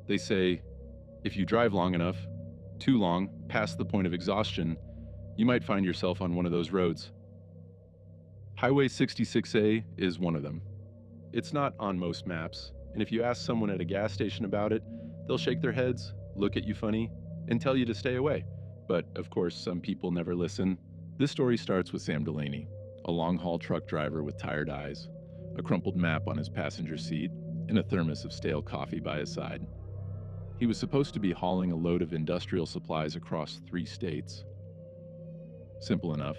They say, if you drive long enough, too long, past the point of exhaustion, you might find yourself on one of those roads. Highway 66A is one of them. It's not on most maps, and if you ask someone at a gas station about it, they'll shake their heads, look at you funny, and tell you to stay away. But, of course, some people never listen. This story starts with Sam Delaney, a long-haul truck driver with tired eyes, a crumpled map on his passenger seat, and a thermos of stale coffee by his side. He was supposed to be hauling a load of industrial supplies across 3 states. Simple enough.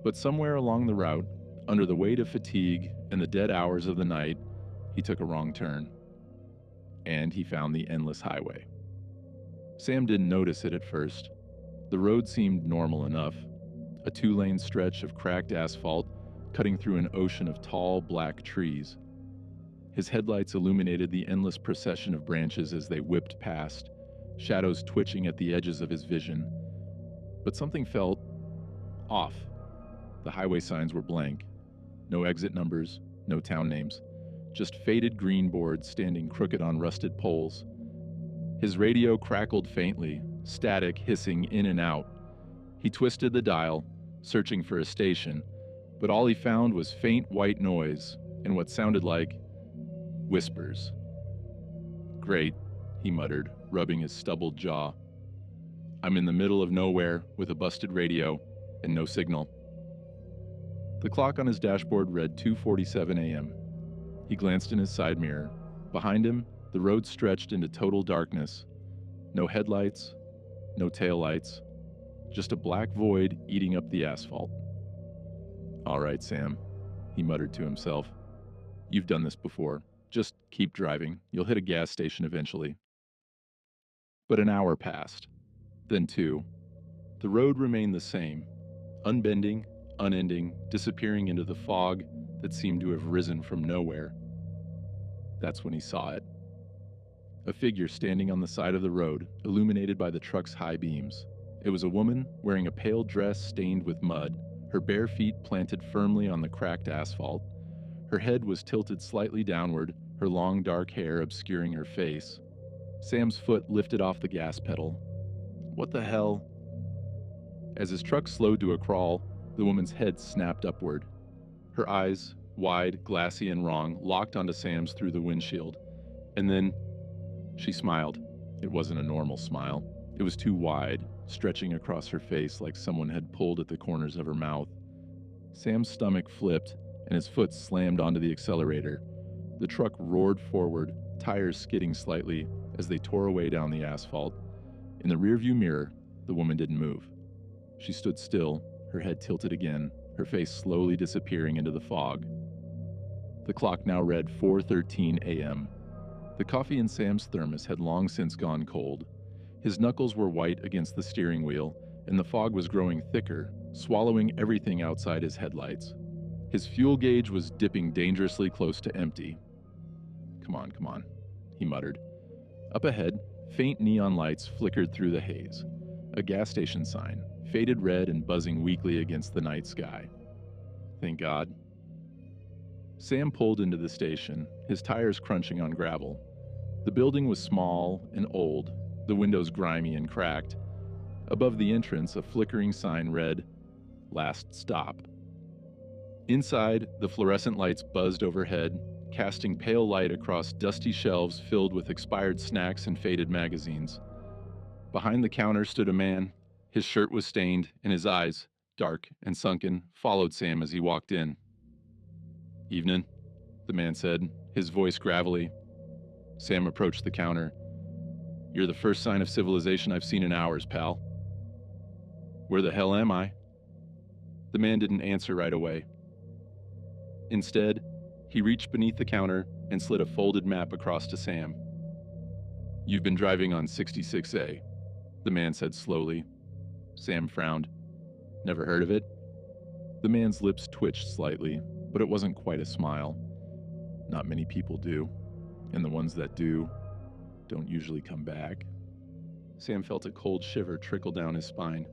But somewhere along the route, under the weight of fatigue and the dead hours of the night, he took a wrong turn. And he found the endless highway. Sam didn't notice it at first. The road seemed normal enough, a 2-lane stretch of cracked asphalt cutting through an ocean of tall, black trees. His headlights illuminated the endless procession of branches as they whipped past, shadows twitching at the edges of his vision. But something felt off. The highway signs were blank. No exit numbers, no town names. Just faded green boards standing crooked on rusted poles. His radio crackled faintly, static hissing in and out. He twisted the dial, searching for a station, but all he found was faint white noise and what sounded like whispers. Great, he muttered, rubbing his stubbled jaw. I'm in the middle of nowhere with a busted radio and no signal. The clock on his dashboard read 2:47 a.m. He glanced in his side mirror. Behind him, the road stretched into total darkness. No headlights, no taillights, just a black void eating up the asphalt. All right, Sam, he muttered to himself. You've done this before. Just keep driving. You'll hit a gas station eventually. But an hour passed, then 2. The road remained the same, unbending, unending, disappearing into the fog that seemed to have risen from nowhere. That's when he saw it. A figure standing on the side of the road, illuminated by the truck's high beams. It was a woman wearing a pale dress stained with mud, her bare feet planted firmly on the cracked asphalt. Her head was tilted slightly downward, her long dark hair obscuring her face. Sam's foot lifted off the gas pedal. What the hell? As his truck slowed to a crawl, the woman's head snapped upward. Her eyes, wide, glassy, and wrong, locked onto Sam's through the windshield. And then she smiled. It wasn't a normal smile. It was too wide, stretching across her face like someone had pulled at the corners of her mouth. Sam's stomach flipped, and his foot slammed onto the accelerator. The truck roared forward, tires skidding slightly as they tore away down the asphalt. In the rearview mirror, the woman didn't move. She stood still, her head tilted again, her face slowly disappearing into the fog. The clock now read 4:13 a.m. The coffee in Sam's thermos had long since gone cold. His knuckles were white against the steering wheel, and the fog was growing thicker, swallowing everything outside his headlights. His fuel gauge was dipping dangerously close to empty. Come on, he muttered. Up ahead, faint neon lights flickered through the haze. A gas station sign, faded red and buzzing weakly against the night sky. Thank God. Sam pulled into the station, his tires crunching on gravel. The building was small and old, the windows grimy and cracked. Above the entrance, a flickering sign read, "Last Stop." Inside, the fluorescent lights buzzed overhead, casting pale light across dusty shelves filled with expired snacks and faded magazines. Behind the counter stood a man. His shirt was stained, and his eyes, dark and sunken, followed Sam as he walked in. "Evening," the man said, his voice gravelly. Sam approached the counter. "You're the first sign of civilization I've seen in hours, pal." "Where the hell am I?" The man didn't answer right away. Instead, he reached beneath the counter and slid a folded map across to Sam. "You've been driving on 66A, the man said slowly. Sam frowned. "Never heard of it?" The man's lips twitched slightly, but it wasn't quite a smile. Not many people do, and the ones that do don't usually come back. Sam felt a cold shiver trickle down his spine.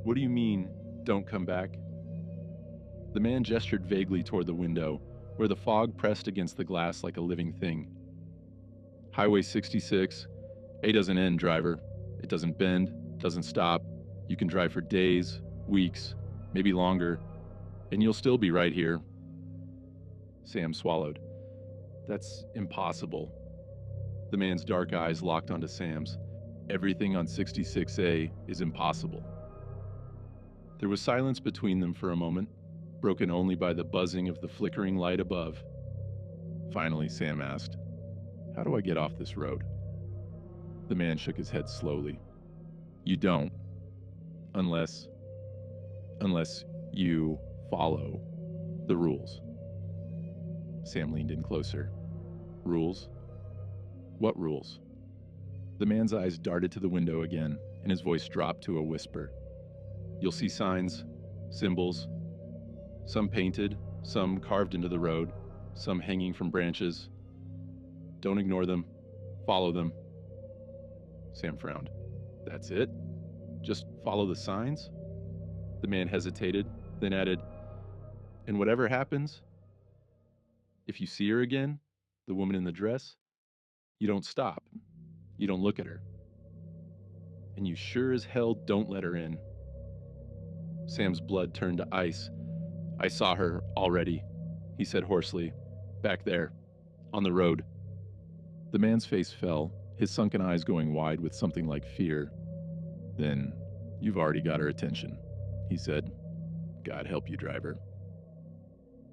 "What do you mean, don't come back?" The man gestured vaguely toward the window, where the fog pressed against the glass like a living thing. Highway 66, A doesn't end, driver. It doesn't bend, doesn't stop. You can drive for days, weeks, maybe longer, and you'll still be right here. Sam swallowed. That's impossible. The man's dark eyes locked onto Sam's. Everything on 66A is impossible. There was silence between them for a moment, broken only by the buzzing of the flickering light above. Finally, Sam asked, "How do I get off this road?" The man shook his head slowly. "You don't. Unless you follow the rules." Sam leaned in closer. "Rules? What rules?" The man's eyes darted to the window again, and his voice dropped to a whisper. "You'll see signs, symbols, some painted, some carved into the road, some hanging from branches. Don't ignore them. Follow them." Sam frowned. "That's it? Just follow the signs?" The man hesitated, then added, "And whatever happens, if you see her again, the woman in the dress, you don't stop. You don't look at her. And you sure as hell don't let her in." Sam's blood turned to ice. "I saw her already," he said hoarsely. "Back there, on the road." The man's face fell, his sunken eyes going wide with something like fear. "Then you've already got her attention," he said. "God help you, driver."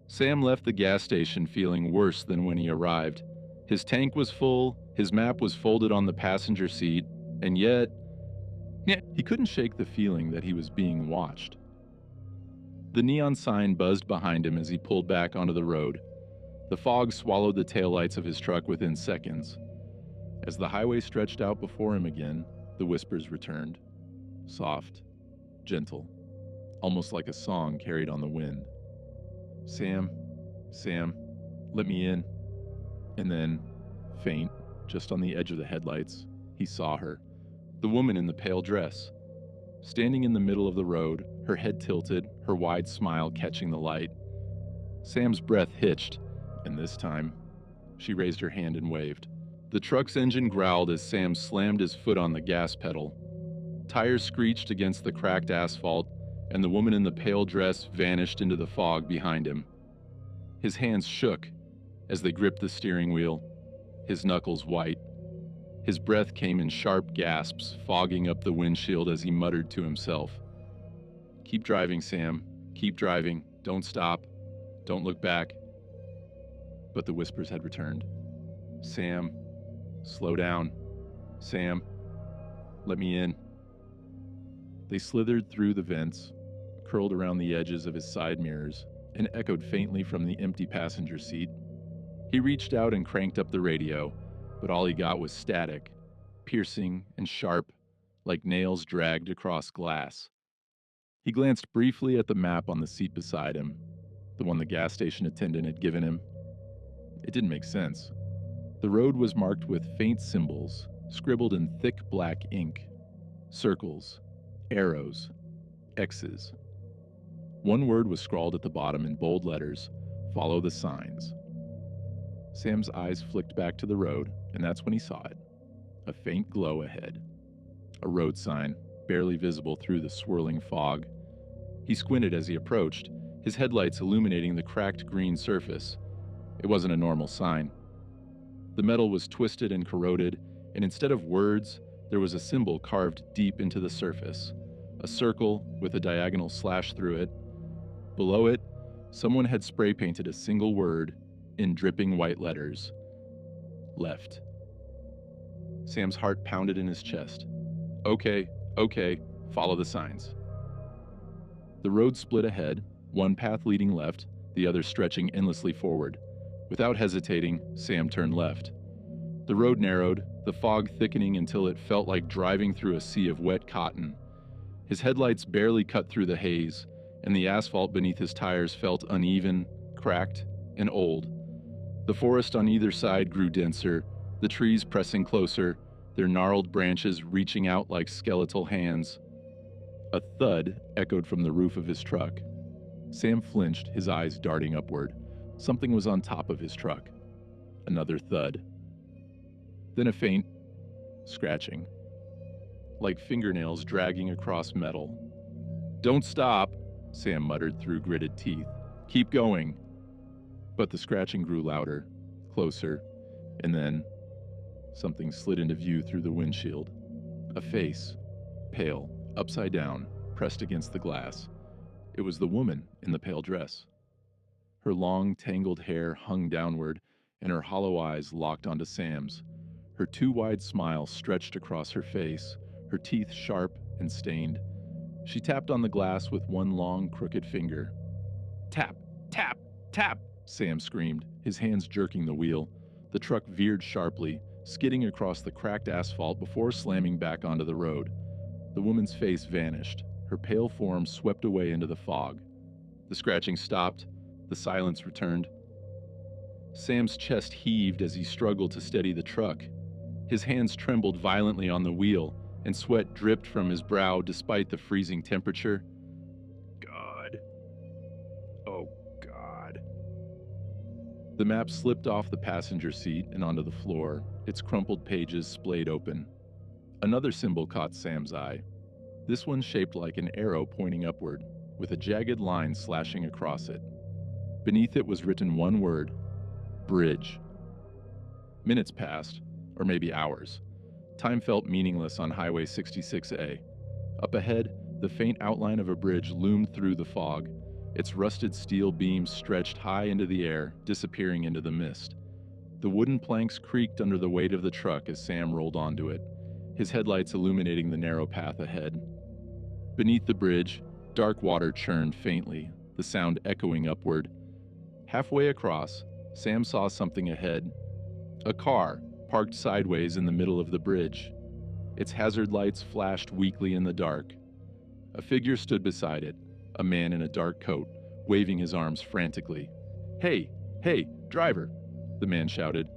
Sam left the gas station feeling worse than when he arrived. His tank was full, his map was folded on the passenger seat, and yet he couldn't shake the feeling that he was being watched. The neon sign buzzed behind him as he pulled back onto the road. The fog swallowed the taillights of his truck within seconds. As the highway stretched out before him again, the whispers returned. Soft, gentle, almost like a song carried on the wind. "Sam, Sam, let me in." And then, faint, just on the edge of the headlights, he saw her, the woman in the pale dress, standing in the middle of the road, her head tilted, her wide smile catching the light. Sam's breath hitched, and this time, she raised her hand and waved. The truck's engine growled as Sam slammed his foot on the gas pedal. Tires screeched against the cracked asphalt, and the woman in the pale dress vanished into the fog behind him. His hands shook as they gripped the steering wheel, his knuckles white. His breath came in sharp gasps, fogging up the windshield as he muttered to himself. "Keep driving, Sam. Keep driving. Don't stop. Don't look back." But the whispers had returned. "Sam, slow down. Sam, let me in." They slithered through the vents, curled around the edges of his side mirrors, and echoed faintly from the empty passenger seat. He reached out and cranked up the radio, but all he got was static, piercing and sharp, like nails dragged across glass. He glanced briefly at the map on the seat beside him, the one the gas station attendant had given him. It didn't make sense. The road was marked with faint symbols, scribbled in thick black ink. Circles, arrows, X's. One word was scrawled at the bottom in bold letters: "Follow the signs." Sam's eyes flicked back to the road, and that's when he saw it. A faint glow ahead. A road sign, barely visible through the swirling fog. He squinted as he approached, his headlights illuminating the cracked green surface. It wasn't a normal sign. The metal was twisted and corroded, and instead of words, there was a symbol carved deep into the surface. A circle with a diagonal slash through it. Below it, someone had spray painted a single word in dripping white letters: left. Sam's heart pounded in his chest. Okay, follow the signs. The road split ahead, one path leading left, the other stretching endlessly forward. Without hesitating, Sam turned left. The road narrowed, the fog thickening until it felt like driving through a sea of wet cotton. His headlights barely cut through the haze, and the asphalt beneath his tires felt uneven, cracked, and old. The forest on either side grew denser, the trees pressing closer, their gnarled branches reaching out like skeletal hands. A thud echoed from the roof of his truck. Sam flinched, his eyes darting upward. Something was on top of his truck. Another thud. Then a faint scratching, like fingernails dragging across metal. "Don't stop," Sam muttered through gritted teeth. "Keep going." But the scratching grew louder, closer, and then something slid into view through the windshield. A face, pale, upside down, pressed against the glass. It was the woman in the pale dress. Her long, tangled hair hung downward, and her hollow eyes locked onto Sam's. Her too wide smile stretched across her face, her teeth sharp and stained. She tapped on the glass with one long, crooked finger. "Tap, tap, tap!" Sam screamed, his hands jerking the wheel. The truck veered sharply, skidding across the cracked asphalt before slamming back onto the road. The woman's face vanished, her pale form swept away into the fog. The scratching stopped, the silence returned. Sam's chest heaved as he struggled to steady the truck. His hands trembled violently on the wheel, and sweat dripped from his brow despite the freezing temperature. God. Oh, God. The map slipped off the passenger seat and onto the floor, its crumpled pages splayed open. Another symbol caught Sam's eye. This one shaped like an arrow pointing upward, with a jagged line slashing across it. Beneath it was written one word: bridge. Minutes passed, or maybe hours. Time felt meaningless on Highway 66A. Up ahead, the faint outline of a bridge loomed through the fog, its rusted steel beams stretched high into the air, disappearing into the mist. The wooden planks creaked under the weight of the truck as Sam rolled onto it, his headlights illuminating the narrow path ahead. Beneath the bridge, dark water churned faintly, the sound echoing upward. Halfway across, Sam saw something ahead. A car, parked sideways in the middle of the bridge. Its hazard lights flashed weakly in the dark. A figure stood beside it, a man in a dark coat, waving his arms frantically. "Hey, hey, driver!" the man shouted.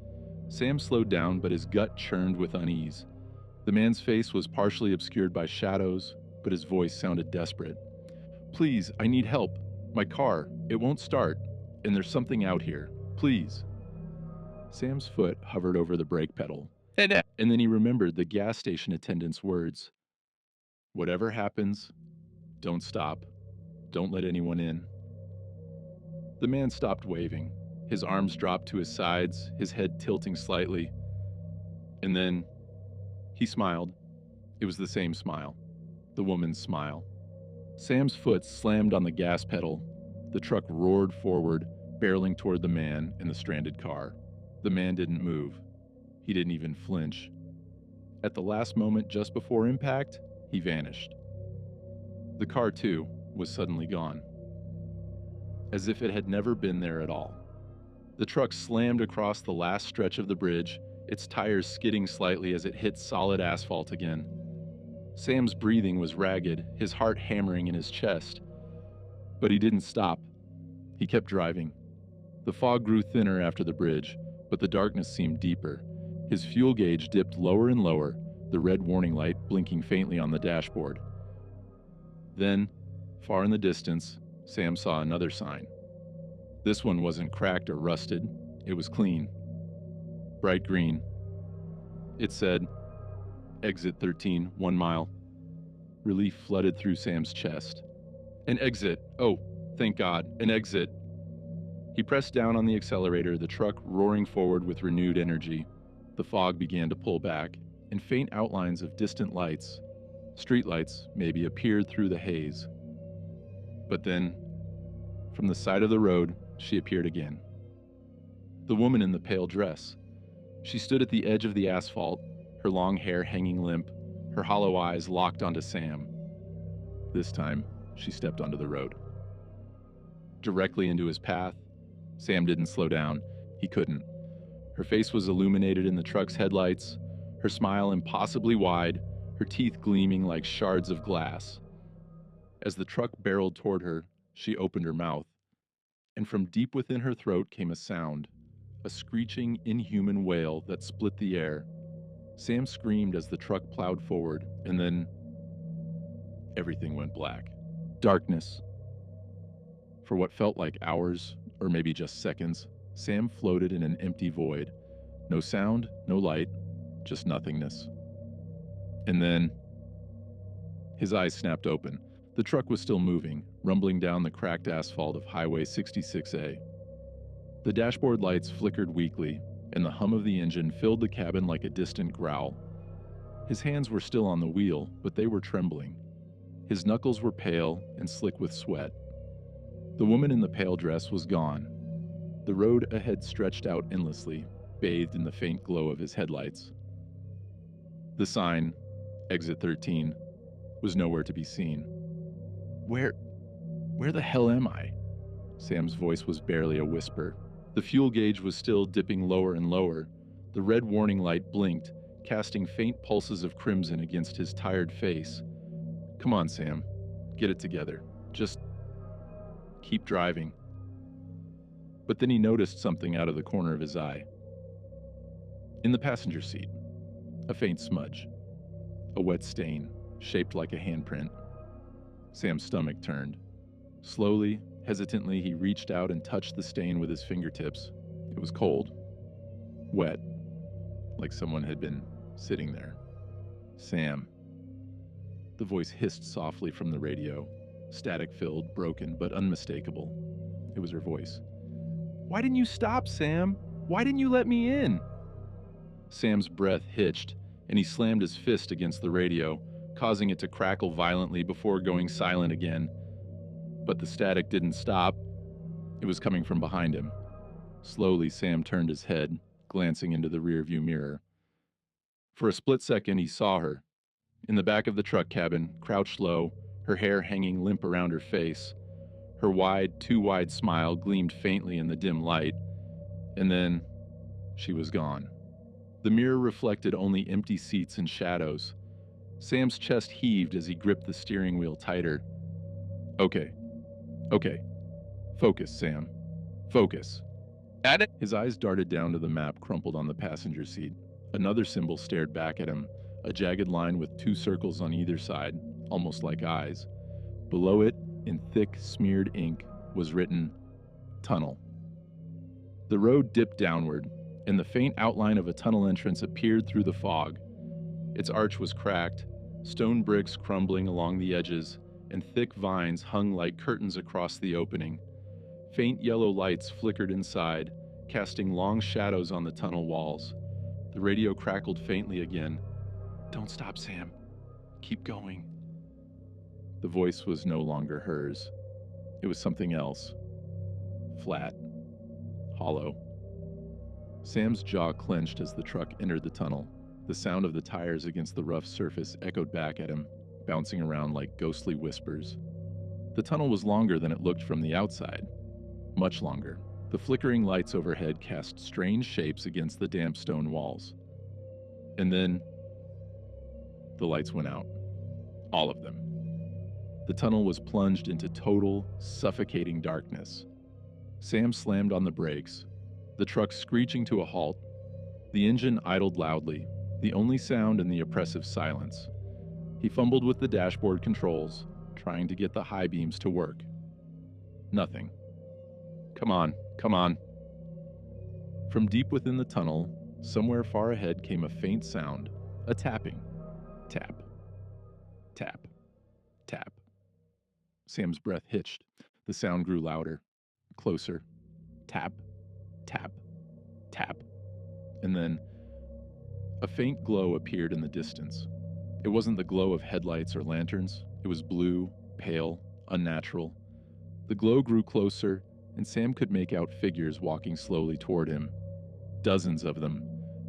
Sam slowed down, but his gut churned with unease. The man's face was partially obscured by shadows, but his voice sounded desperate. "Please, I need help. My car, it won't start, and there's something out here. Please." Sam's foot hovered over the brake pedal, and then he remembered the gas station attendant's words. "Whatever happens, don't stop. Don't let anyone in." The man stopped waving. His arms dropped to his sides, his head tilting slightly. And then he smiled. It was the same smile, the woman's smile. Sam's foot slammed on the gas pedal. The truck roared forward, barreling toward the man and the stranded car. The man didn't move. He didn't even flinch. At the last moment just before impact, he vanished. The car, too, was suddenly gone, as if it had never been there at all. The truck slammed across the last stretch of the bridge, its tires skidding slightly as it hit solid asphalt again. Sam's breathing was ragged, his heart hammering in his chest. But he didn't stop. He kept driving. The fog grew thinner after the bridge, but the darkness seemed deeper. His fuel gauge dipped lower and lower, the red warning light blinking faintly on the dashboard. Then, far in the distance, Sam saw another sign. This one wasn't cracked or rusted. It was clean. Bright green. It said, "Exit 13, 1 mile." Relief flooded through Sam's chest. An exit. Oh, thank God, an exit. He pressed down on the accelerator, the truck roaring forward with renewed energy. The fog began to pull back, and faint outlines of distant lights, streetlights maybe, appeared through the haze. But then, from the side of the road, she appeared again. The woman in the pale dress. She stood at the edge of the asphalt, her long hair hanging limp, her hollow eyes locked onto Sam. This time, she stepped onto the road. Directly into his path. Sam didn't slow down. He couldn't. Her face was illuminated in the truck's headlights, her smile impossibly wide, her teeth gleaming like shards of glass. As the truck barreled toward her, she opened her mouth, and from deep within her throat came a sound, a screeching, inhuman wail that split the air. Sam screamed as the truck plowed forward, and then everything went black. Darkness. For what felt like hours, or maybe just seconds, Sam floated in an empty void. No sound, no light, just nothingness. And then his eyes snapped open. The truck was still moving, rumbling down the cracked asphalt of Highway 66A. The dashboard lights flickered weakly, and the hum of the engine filled the cabin like a distant growl. His hands were still on the wheel, but they were trembling. His knuckles were pale and slick with sweat. The woman in the pale dress was gone. The road ahead stretched out endlessly, bathed in the faint glow of his headlights. The sign, Exit 13, was nowhere to be seen. Where the hell am I? Sam's voice was barely a whisper. The fuel gauge was still dipping lower and lower. The red warning light blinked, casting faint pulses of crimson against his tired face. Come on, Sam. Get it together. Just keep driving. But then he noticed something out of the corner of his eye. In the passenger seat, a faint smudge. A wet stain, shaped like a handprint. Sam's stomach turned. Slowly, hesitantly, he reached out and touched the stain with his fingertips. It was cold. Wet. Like someone had been sitting there. Sam. The voice hissed softly from the radio. Static-filled, broken, but unmistakable. It was her voice. Why didn't you stop, Sam? Why didn't you let me in? Sam's breath hitched, and he slammed his fist against the radio, causing it to crackle violently before going silent again. But the static didn't stop. It was coming from behind him. Slowly, Sam turned his head, glancing into the rearview mirror. For a split second, he saw her. In the back of the truck cabin, crouched low, her hair hanging limp around her face. Her wide, too wide smile gleamed faintly in the dim light. And then, she was gone. The mirror reflected only empty seats and shadows. Sam's chest heaved as he gripped the steering wheel tighter. Okay. Focus, Sam. Focus. At it! His eyes darted down to the map crumpled on the passenger seat. Another symbol stared back at him, a jagged line with two circles on either side, almost like eyes. Below it, in thick, smeared ink, was written, Tunnel. The road dipped downward, and the faint outline of a tunnel entrance appeared through the fog. Its arch was cracked, stone bricks crumbling along the edges, and thick vines hung like curtains across the opening. Faint yellow lights flickered inside, casting long shadows on the tunnel walls. The radio crackled faintly again. Don't stop, Sam. Keep going. The voice was no longer hers. It was something else. Flat. Hollow. Sam's jaw clenched as the truck entered the tunnel. The sound of the tires against the rough surface echoed back at him, bouncing around like ghostly whispers. The tunnel was longer than it looked from the outside. Much longer. The flickering lights overhead cast strange shapes against the damp stone walls. And then, the lights went out. All of them. The tunnel was plunged into total, suffocating darkness. Sam slammed on the brakes, the truck screeching to a halt. The engine idled loudly, the only sound in the oppressive silence. He fumbled with the dashboard controls, trying to get the high beams to work. Nothing. Come on. From deep within the tunnel, somewhere far ahead came a faint sound, a tapping. Tap. Tap. Tap. Sam's breath hitched. The sound grew louder, closer. Tap. Tap. Tap. And then, a faint glow appeared in the distance. It wasn't the glow of headlights or lanterns. It was blue, pale, unnatural. The glow grew closer, and Sam could make out figures walking slowly toward him. Dozens of them.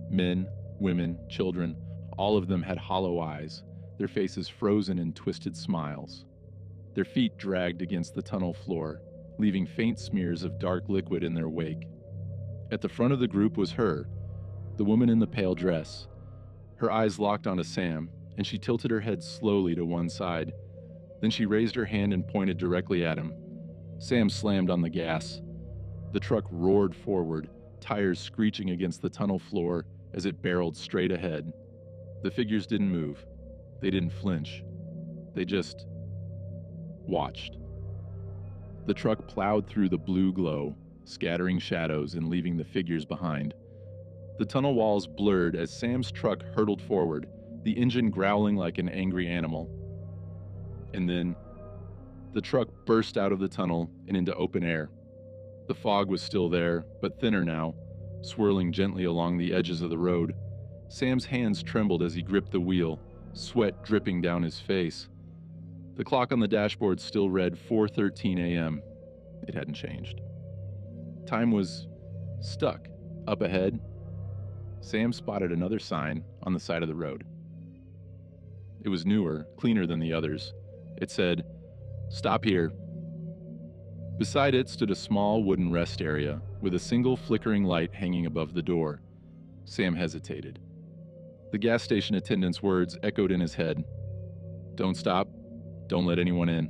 Men, women, children, all of them had hollow eyes, their faces frozen in twisted smiles. Their feet dragged against the tunnel floor, leaving faint smears of dark liquid in their wake. At the front of the group was her, the woman in the pale dress. Her eyes locked onto Sam, and she tilted her head slowly to one side. Then she raised her hand and pointed directly at him. Sam slammed on the gas. The truck roared forward, tires screeching against the tunnel floor as it barreled straight ahead. The figures didn't move. They didn't flinch. They just watched. The truck plowed through the blue glow, scattering shadows and leaving the figures behind. The tunnel walls blurred as Sam's truck hurtled forward, the engine growling like an angry animal. And then, the truck burst out of the tunnel and into open air. The fog was still there, but thinner now, swirling gently along the edges of the road. Sam's hands trembled as he gripped the wheel, sweat dripping down his face. The clock on the dashboard still read 4:13 a.m. It hadn't changed. Time was stuck. Up ahead, Sam spotted another sign on the side of the road. It was newer, cleaner than the others. It said, "Stop here." Beside it stood a small wooden rest area with a single flickering light hanging above the door. Sam hesitated. The gas station attendant's words echoed in his head. "Don't stop. Don't let anyone in."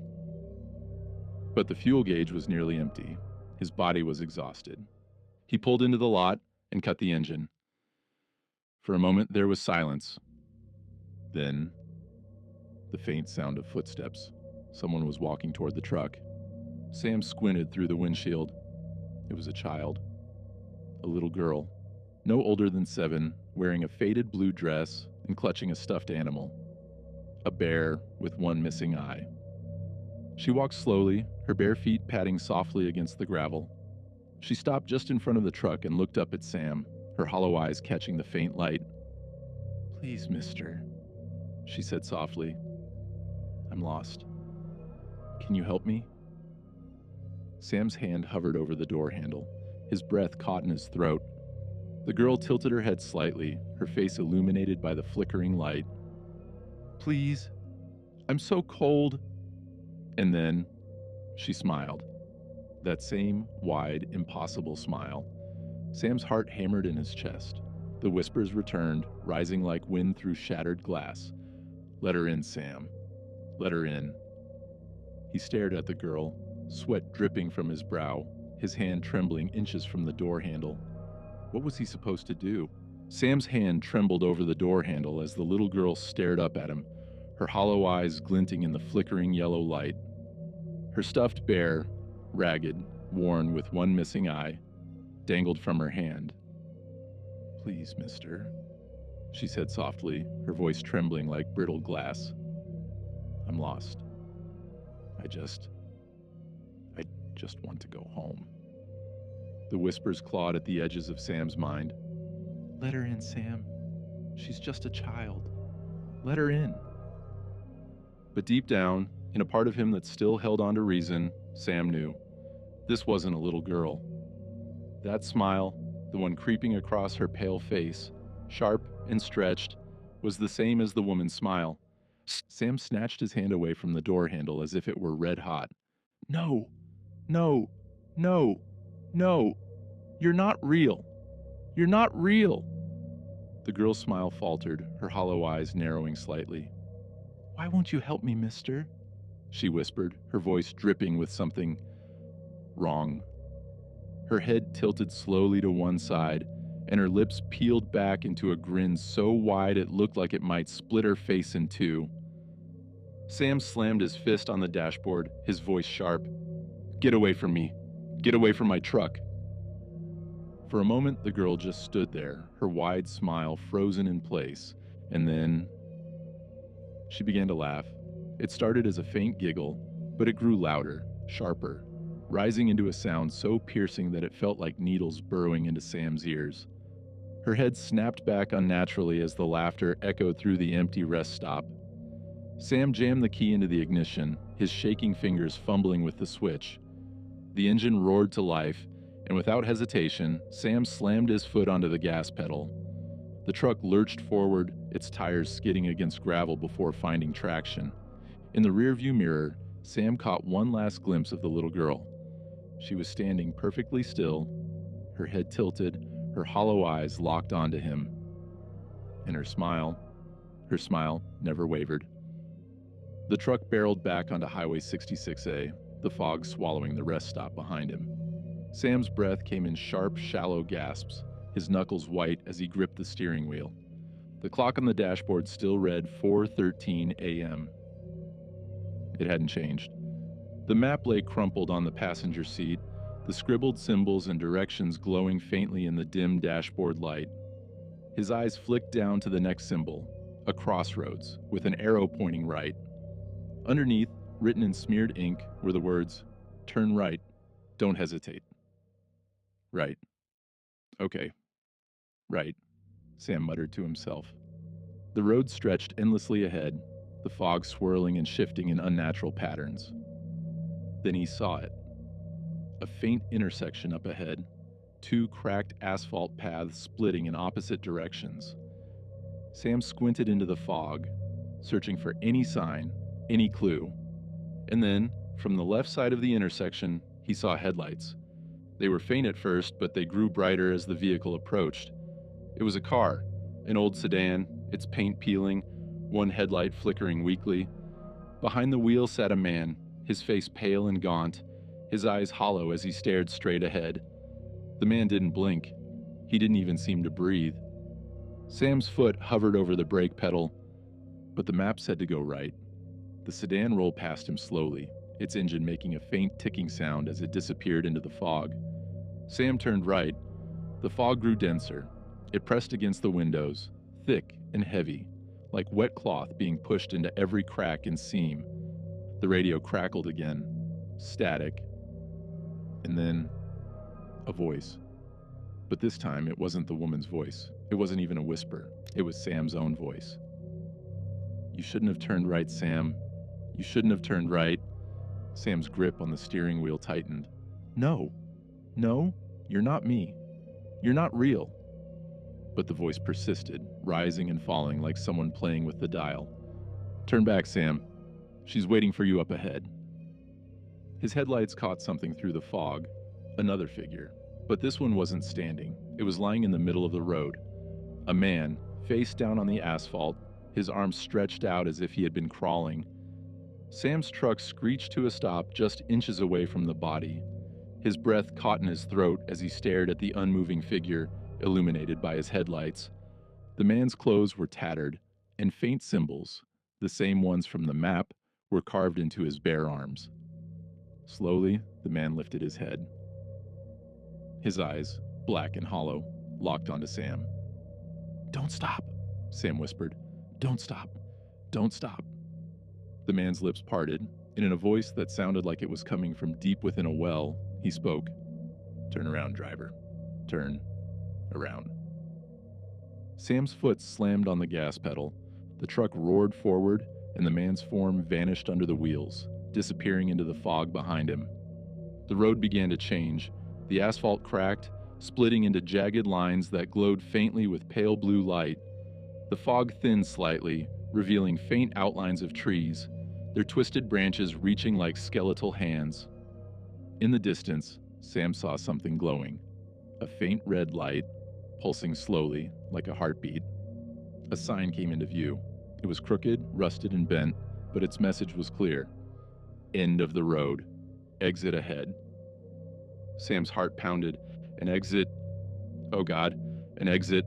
But the fuel gauge was nearly empty. His body was exhausted. He pulled into the lot and cut the engine. For a moment there was silence. Then, the faint sound of footsteps. Someone was walking toward the truck. Sam squinted through the windshield. It was a child. A little girl, no older than 7, wearing a faded blue dress and clutching a stuffed animal. A bear with one missing eye. She walked slowly, her bare feet padding softly against the gravel. She stopped just in front of the truck and looked up at Sam, her hollow eyes catching the faint light. "Please, mister," she said softly. "I'm lost. Can you help me?" Sam's hand hovered over the door handle. His breath caught in his throat. The girl tilted her head slightly, her face illuminated by the flickering light. "Please, I'm so cold." And then, she smiled. That same wide, impossible smile. Sam's heart hammered in his chest. The whispers returned, rising like wind through shattered glass. "Let her in, Sam. Let her in." He stared at the girl, sweat dripping from his brow, his hand trembling inches from the door handle. What was he supposed to do? Sam's hand trembled over the door handle as the little girl stared up at him, her hollow eyes glinting in the flickering yellow light. Her stuffed bear, ragged, worn with one missing eye, dangled from her hand. "Please, mister," she said softly, her voice trembling like brittle glass. "I'm lost. I just want to go home." The whispers clawed at the edges of Sam's mind. "Let her in, Sam. She's just a child. Let her in." But deep down, in a part of him that still held on to reason, Sam knew. This wasn't a little girl. That smile, the one creeping across her pale face, sharp and stretched, was the same as the woman's smile. Sam snatched his hand away from the door handle as if it were red hot. "No! No! No! No! You're not real! You're not real!" The girl's smile faltered, her hollow eyes narrowing slightly. "Why won't you help me, mister?" she whispered, her voice dripping with something wrong. Her head tilted slowly to one side, and her lips peeled back into a grin so wide it looked like it might split her face in two. Sam slammed his fist on the dashboard, his voice sharp. "Get away from me! Get away from my truck!" For a moment, the girl just stood there, her wide smile frozen in place, and then she began to laugh. It started as a faint giggle, but it grew louder, sharper, rising into a sound so piercing that it felt like needles burrowing into Sam's ears. Her head snapped back unnaturally as the laughter echoed through the empty rest stop. Sam jammed the key into the ignition, his shaking fingers fumbling with the switch. The engine roared to life, and without hesitation, Sam slammed his foot onto the gas pedal. The truck lurched forward, its tires skidding against gravel before finding traction. In the rearview mirror, Sam caught one last glimpse of the little girl. She was standing perfectly still, her head tilted, her hollow eyes locked onto him. And her smile never wavered. The truck barreled back onto Highway 66A, the fog swallowing the rest stop behind him. Sam's breath came in sharp, shallow gasps, his knuckles white as he gripped the steering wheel. The clock on the dashboard still read 4:13 a.m. It hadn't changed. The map lay crumpled on the passenger seat, the scribbled symbols and directions glowing faintly in the dim dashboard light. His eyes flicked down to the next symbol, a crossroads, with an arrow pointing right. Underneath, written in smeared ink, were the words, "Turn right, don't hesitate." Right. Okay. Right, Sam muttered to himself. The road stretched endlessly ahead, the fog swirling and shifting in unnatural patterns. Then he saw it. A faint intersection up ahead, two cracked asphalt paths splitting in opposite directions. Sam squinted into the fog, searching for any sign, any clue. And then, from the left side of the intersection, he saw headlights. They were faint at first, but they grew brighter as the vehicle approached. It was a car, an old sedan, its paint peeling, one headlight flickering weakly. Behind the wheel sat a man, his face pale and gaunt, his eyes hollow as he stared straight ahead. The man didn't blink. He didn't even seem to breathe. Sam's foot hovered over the brake pedal, but the map said to go right. The sedan rolled past him slowly, its engine making a faint ticking sound as it disappeared into the fog. Sam turned right. The fog grew denser. It pressed against the windows, thick and heavy, like wet cloth being pushed into every crack and seam. The radio crackled again, static, and then a voice. But this time it wasn't the woman's voice. It wasn't even a whisper. It was Sam's own voice. "You shouldn't have turned right, Sam. You shouldn't have turned right." Sam's grip on the steering wheel tightened. No, you're not me. You're not real." But the voice persisted, rising and falling like someone playing with the dial. "Turn back, Sam. She's waiting for you up ahead." His headlights caught something through the fog, another figure. But this one wasn't standing. It was lying in the middle of the road. A man, face down on the asphalt, his arms stretched out as if he had been crawling. Sam's truck screeched to a stop just inches away from the body. His breath caught in his throat as he stared at the unmoving figure, illuminated by his headlights. The man's clothes were tattered, and faint symbols, the same ones from the map, were carved into his bare arms. Slowly, the man lifted his head. His eyes, black and hollow, locked onto Sam. "Don't stop," Sam whispered. "Don't stop. Don't stop." The man's lips parted, and in a voice that sounded like it was coming from deep within a well, he spoke. "Turn around, driver. Turn around." Sam's foot slammed on the gas pedal. The truck roared forward, and the man's form vanished under the wheels, disappearing into the fog behind him. The road began to change. The asphalt cracked, splitting into jagged lines that glowed faintly with pale blue light. The fog thinned slightly, revealing faint outlines of trees, their twisted branches reaching like skeletal hands. In the distance, Sam saw something glowing. A faint red light, pulsing slowly, like a heartbeat. A sign came into view. It was crooked, rusted, and bent, but its message was clear. "End of the road. Exit ahead." Sam's heart pounded. An exit. Oh God, an exit.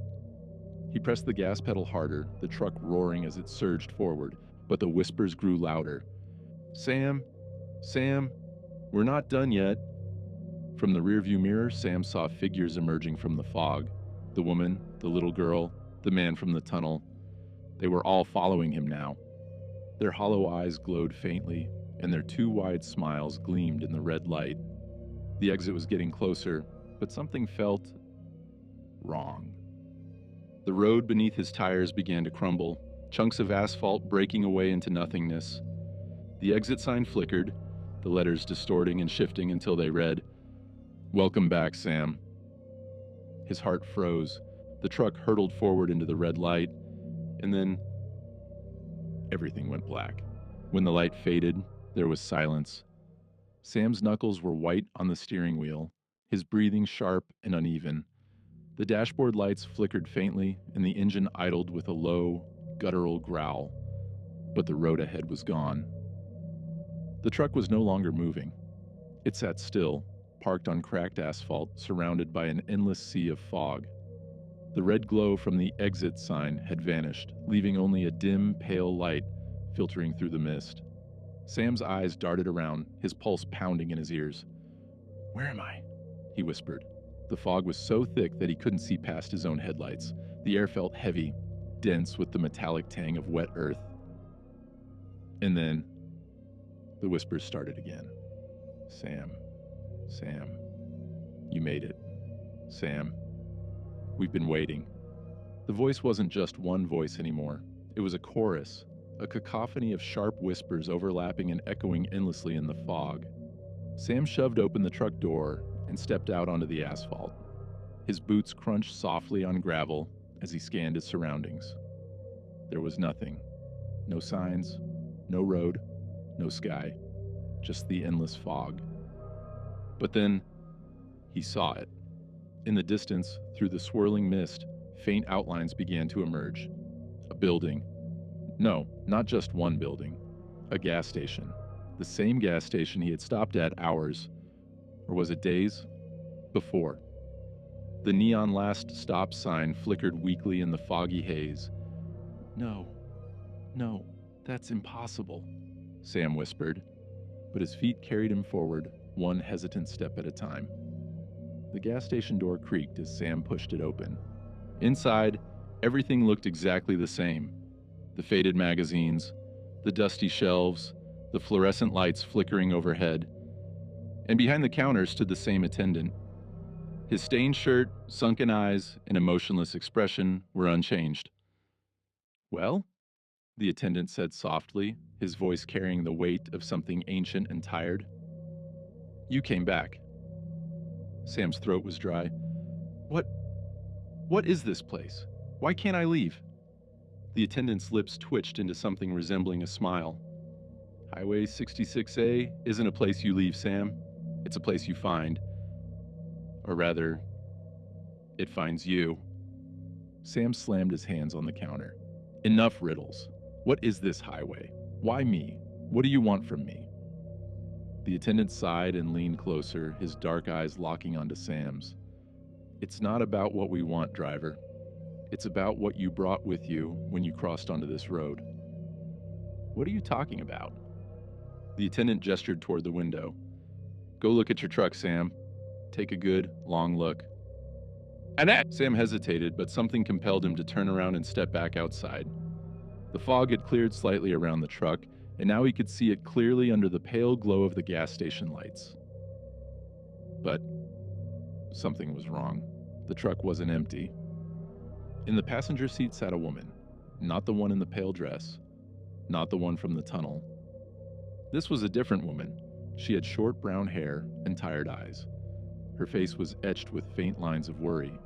He pressed the gas pedal harder, the truck roaring as it surged forward, but the whispers grew louder. Sam, we're not done yet." From the rearview mirror, Sam saw figures emerging from the fog. The woman, the little girl, the man from the tunnel. They were all following him now. Their hollow eyes glowed faintly, and their two wide smiles gleamed in the red light. The exit was getting closer, but something felt wrong. The road beneath his tires began to crumble, chunks of asphalt breaking away into nothingness. The exit sign flickered, the letters distorting and shifting until they read, "Welcome back, Sam." His heart froze. The truck hurtled forward into the red light, and then everything went black. When the light faded, there was silence. Sam's knuckles were white on the steering wheel, his breathing sharp and uneven. The dashboard lights flickered faintly, and the engine idled with a low, guttural growl. But the road ahead was gone. The truck was no longer moving. It sat still, parked on cracked asphalt, surrounded by an endless sea of fog. The red glow from the exit sign had vanished, leaving only a dim, pale light filtering through the mist. Sam's eyes darted around, his pulse pounding in his ears. "Where am I?" he whispered. The fog was so thick that he couldn't see past his own headlights. The air felt heavy, dense with the metallic tang of wet earth. And then the whispers started again. Sam, Sam, you made it. Sam, we've been waiting. The voice wasn't just one voice anymore. It was a chorus, a cacophony of sharp whispers overlapping and echoing endlessly in the fog. Sam shoved open the truck door and stepped out onto the asphalt. His boots crunched softly on gravel as he scanned his surroundings. There was nothing. No signs, no road, no sky, just the endless fog. But then, he saw it. In the distance, through the swirling mist, faint outlines began to emerge. A building. No, not just one building. A gas station. The same gas station he had stopped at hours, or was it days, before. The neon last stop sign flickered weakly in the foggy haze. No, that's impossible, Sam whispered, but his feet carried him forward, one hesitant step at a time. The gas station door creaked as Sam pushed it open. Inside, everything looked exactly the same. The faded magazines, the dusty shelves, the fluorescent lights flickering overhead. And behind the counter stood the same attendant. His stained shirt, sunken eyes, and emotionless expression were unchanged. Well? The attendant said softly, his voice carrying the weight of something ancient and tired. You came back. Sam's throat was dry. What is this place? Why can't I leave? The attendant's lips twitched into something resembling a smile. Highway 66A isn't a place you leave, Sam. It's a place you find. Or rather, it finds you. Sam slammed his hands on the counter. Enough riddles. What is this highway? Why me? What do you want from me? The attendant sighed and leaned closer, his dark eyes locking onto Sam's. It's not about what we want, driver. It's about what you brought with you when you crossed onto this road. What are you talking about? The attendant gestured toward the window. Go look at your truck, Sam. Take a good, long look. And that... Sam hesitated, but something compelled him to turn around and step back outside. The fog had cleared slightly around the truck, and now he could see it clearly under the pale glow of the gas station lights. But something was wrong. The truck wasn't empty. In the passenger seat sat a woman, not the one in the pale dress, not the one from the tunnel. This was a different woman. She had short brown hair and tired eyes. Her face was etched with faint lines of worry.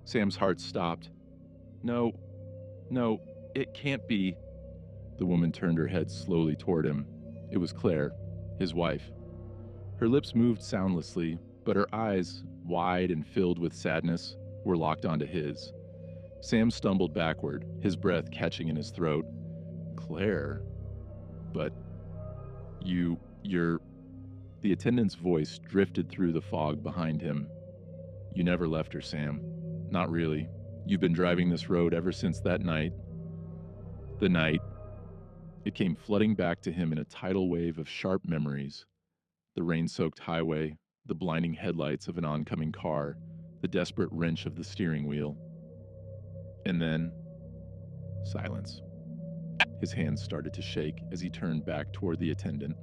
Sam's heart stopped. No, it can't be. The woman turned her head slowly toward him. It was Claire, his wife. Her lips moved soundlessly, but her eyes, wide and filled with sadness, were locked onto his. Sam stumbled backward, his breath catching in his throat. Claire? But you're... The attendant's voice drifted through the fog behind him. You never left her, Sam. Not really. You've been driving this road ever since that night. The night. It came flooding back to him in a tidal wave of sharp memories. The rain-soaked highway, the blinding headlights of an oncoming car, the desperate wrench of the steering wheel. And then, silence. His hands started to shake as he turned back toward the attendant,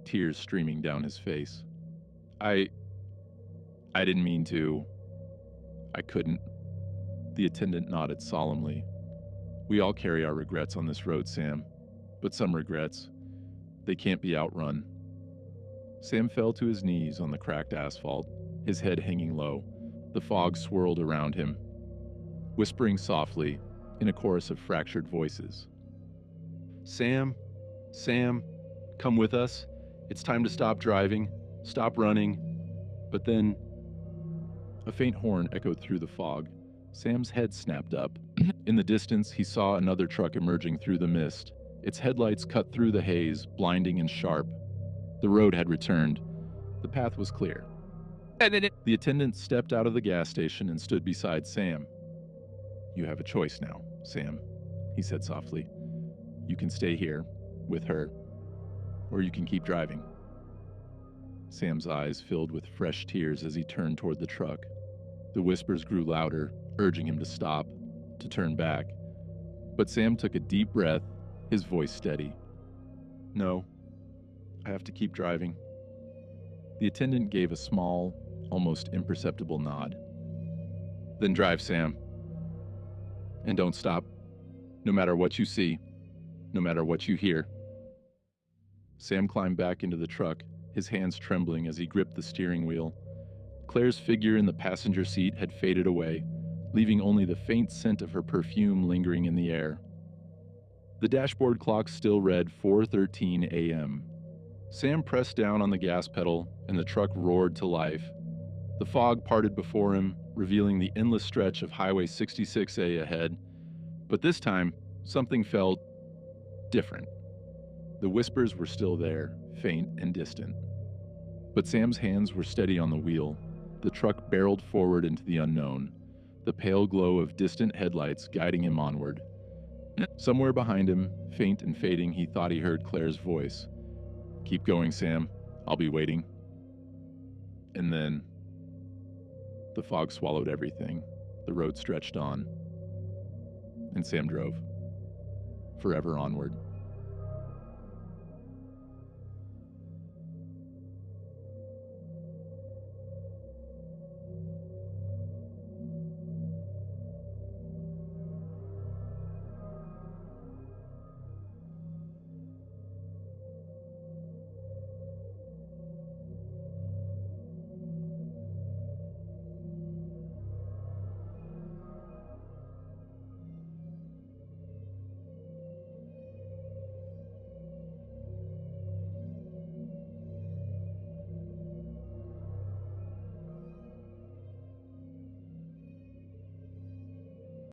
tears streaming down his face. I didn't mean to. I couldn't. The attendant nodded solemnly. We all carry our regrets on this road, Sam. But some regrets, they can't be outrun. Sam fell to his knees on the cracked asphalt, his head hanging low. The fog swirled around him, whispering softly in a chorus of fractured voices. Sam, come with us. It's time to stop driving, stop running. But then, a faint horn echoed through the fog. Sam's head snapped up. In the distance, he saw another truck emerging through the mist. Its headlights cut through the haze, blinding and sharp. The road had returned. The path was clear. The attendant stepped out of the gas station and stood beside Sam. You have a choice now, Sam, he said softly. You can stay here, with her, or you can keep driving. Sam's eyes filled with fresh tears as he turned toward the truck. The whispers grew louder, urging him to stop, to turn back. But Sam took a deep breath, his voice steady. "No, I have to keep driving." The attendant gave a small, almost imperceptible nod. "Then drive, Sam. And don't stop, no matter what you see, no matter what you hear." Sam climbed back into the truck, his hands trembling as he gripped the steering wheel. Claire's figure in the passenger seat had faded away, leaving only the faint scent of her perfume lingering in the air. The dashboard clock still read 4:13 a.m. Sam pressed down on the gas pedal, and the truck roared to life. The fog parted before him, revealing the endless stretch of Highway 66A ahead. But this time, something felt different. The whispers were still there, faint and distant. But Sam's hands were steady on the wheel. The truck barreled forward into the unknown, the pale glow of distant headlights guiding him onward. Somewhere behind him, faint and fading, he thought he heard Claire's voice. "Keep going, Sam. I'll be waiting." And then the fog swallowed everything. The road stretched on. And Sam drove, forever onward.